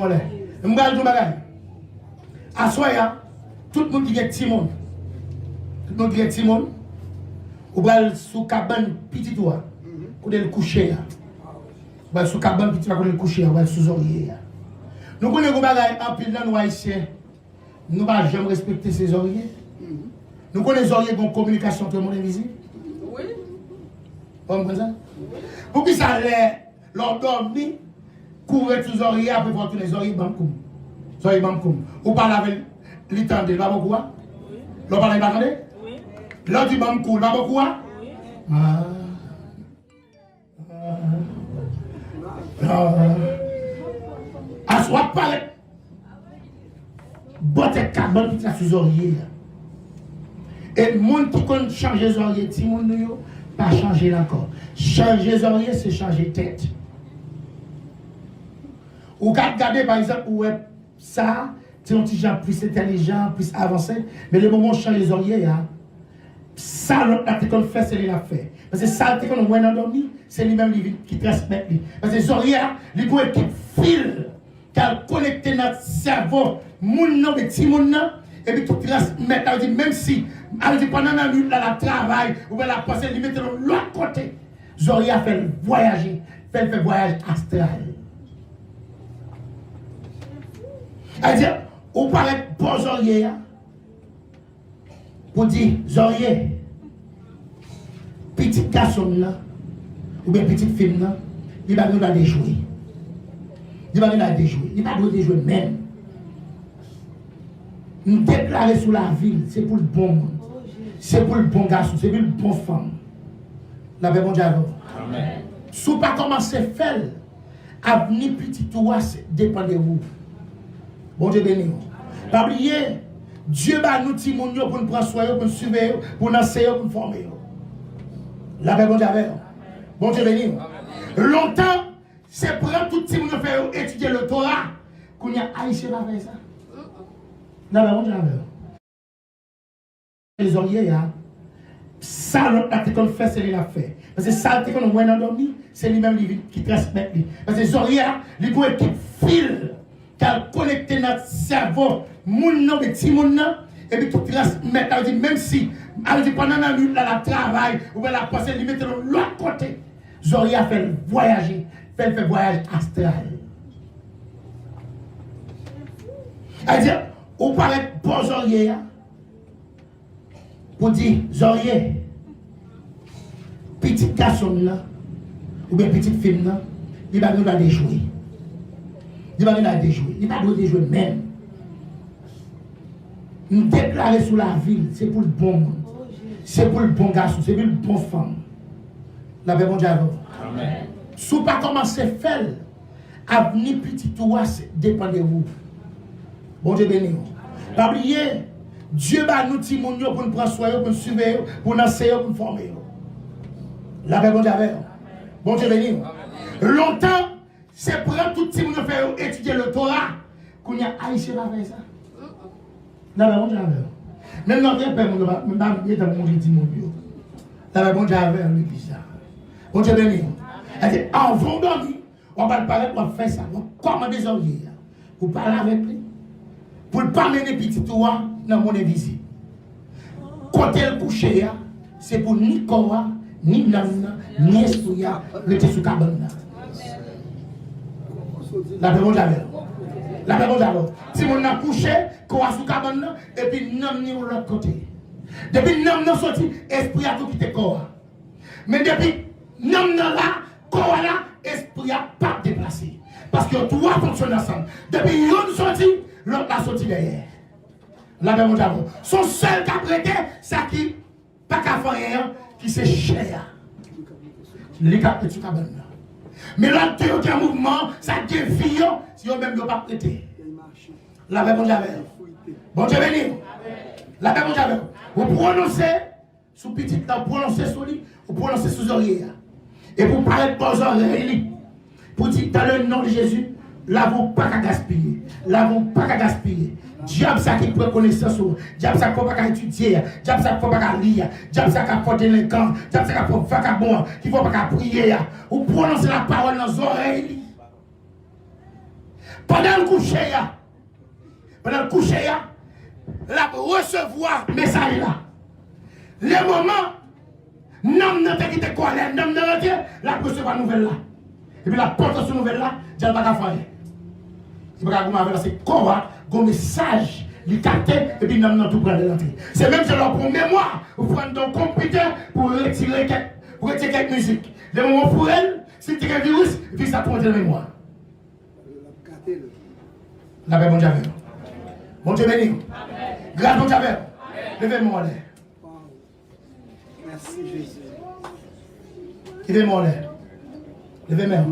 mollet. Je vais dire bagage. À soya, tout le monde qui est Timon. Tout le monde qui est Timon. Ou va sous cabane petit toit. Pour le coucher. Ou va sous cabane petit toit pour le coucher, ou va sous oreiller. Nous connaissons bagage en pile dans nous haïtiens. Nous ne pouvons jamais respecter ces oreillers. Nous connaissons les oreillers qui ont communication tout le monde invisible. Oui. Vous comprenez ça? Pour qui ça l'est, l'on dormit, courir tous les oreillers, après voir tous les oreillers, bamkoum. Oreillers bamkoum. Ou parle avec l'étendue, va beaucoup? L'on parle avec l'étendue? Oui. L'on dit bamkoum, va beaucoup? Oui. À soit parler. Botte carbone qui a sous oreiller. Et le monde qui compte changer les oreillers, si monde ne pas changer encore. Changer les oreillers, c'est changer tête. Ou quand regardez par exemple, où est ça, c'est un petit gens plus intelligent, plus avancé, mais le moment où on change les oreillers, ça, l'autre qu'on fait, c'est lui l'a fait. Parce que ça, qu'on a endormi, c'est lui-même qui transmet. Parce que les oreillers, les bouets qui filent, qui connectent notre cerveau, moun non, mais petit moun non, et puis qui transmettent, elle dit, même si, elle dit, pendant la nuit, la travail, ou bien la pensée, elle met de l'autre côté. Zoria fait voyager, fait voyage astral. Elle dit, ou paraît bon Zorier, pour dire, Zorier, petit garçon là, ou bien petite fille là, il va nous la déjouer. Il va nous la déjouer. Il va nous déjouer même. Nous déclarer sur la ville, c'est pour le bon monde. C'est pour le bon garçon, c'est pour le bon femme. La paix, bon Dieu. Amen. Si vous ne pas commencer à faire, avenir petit toit dépend de vous. Bon Dieu béni. Pas oublier, Dieu va nous dire pour nous prendre soin, pour nous suivre, pour nous enseigner, pour nous former. La paix, bon Dieu. Bon Dieu béni. Longtemps, c'est prendre tout le monde faire étudier le Torah, qu'on y a haïtien avec ça. La paix, bon Dieu. Les oreillers, ça, l'autre qu'on fait, c'est lui l'a fait. Parce que ça, qu'on a endormi, c'est lui-même qui transmet. Parce que les oreillers, les bouets qui filent, qui connectent notre cerveau, moun non, petit moun non, et puis qui transmettent, elle dit, même si, elle dit, pendant la nuit, la travail, ou bien la pensée, elle met de l'autre côté. Zoria fait voyager, fait voyage astral. Elle dit, ou paraît bon Zorier, pour dire, Zorier, petit garçon là, ou bien petite fille là, il va nous la déjouer. Il va nous la déjouer. Il va nous déjouer même. Nous déclarer sur la ville, c'est pour le bon monde. C'est pour le bon garçon, c'est pour le bon femme. La paix, bon Dieu. Amen. Si vous ne pas commencer à faire, avenir petit toit dépend de vous. Bon Dieu béni. Pas oublier, Dieu va nous dire pour nous prendre soin, pour nous suivre, pour nous enseigner, pour nous former. La paix, bon Dieu. Bon Dieu béni. Longtemps, c'est prendre tout le monde faire étudier le Torah, qu'on y a haïtien avec ça. La paix, bon Dieu. Même notre père, il est dans mon dit mon Dieu. La paix, bon Dieu, l'église. Bon Dieu béni. Elle dit, avant de dormir, on va parler, on va faire ça. On va commander des oreilles. Pour parler avec lui. Pour ne pas mener petit toit dans mon invisible. Quand elle couche, c'est pour ni Korah, ni Namna, ni Espouya, rester sous cabane. La paix, bon Dieu. La paix, bon Dieu. Si on a couché, Korah sous cabane, et puis Namni de l'autre côté. Depuis Namna sorti, Espouya tout quitté Korah. Mais depuis Namna là, Korah là, Espouya pas déplacé. Parce que trois fonctionnent ensemble. Depuis l'autre sorti, l'autre a sorti derrière. La paix, mon Dieu. Son seul qui a prêté, c'est qui, pas qu'à faire, qui c'est cher. Les cas de tout cabane. Mais là, tu as un mouvement, ça défie, si on même ne pas prêter. La paix, mon Dieu. Bon Dieu béni. La paix, mon Dieu. Vous prononcez, sous petit temps, vous prononcez sous lui, vous prononcez sous oreille. Et vous parlez de vos oreilles. Pour dire dans le nom de Jésus, là vous pas qu'à gaspiller. Là vous pas qu'à gaspiller. Diable ça qui prend connaissance, diable ça qui pas qu'à étudier, diable ça qui pas qu'à lire, diable ça qui porter les camps, diable ça qui pas vagabond, qui faut pas qu'à prier. Vous prononcez la parole dans les oreilles. Pendant le coucher, la recevoir message là. Les moments, non, non, qui te quoi, non, non, la recevoir nouvelle là. Et puis la porte sur nouvelle là, j'ai pas qu'à faire. C'est pas qu'à c'est quoi, un message, les capter, et puis non, non, tout prendre l'entrée. C'est même si leur pour mémoire, vous prenez ton computer pour retirer quelques musiques. Les moments pour elle, si tu as un virus, puis ça prend de la mémoire. La paix, mon Dieu. Mon Dieu béni. Grâce, mon Dieu. Levez-moi en l'air. Merci Jésus. Levez-moi en l'air. Levez-moi.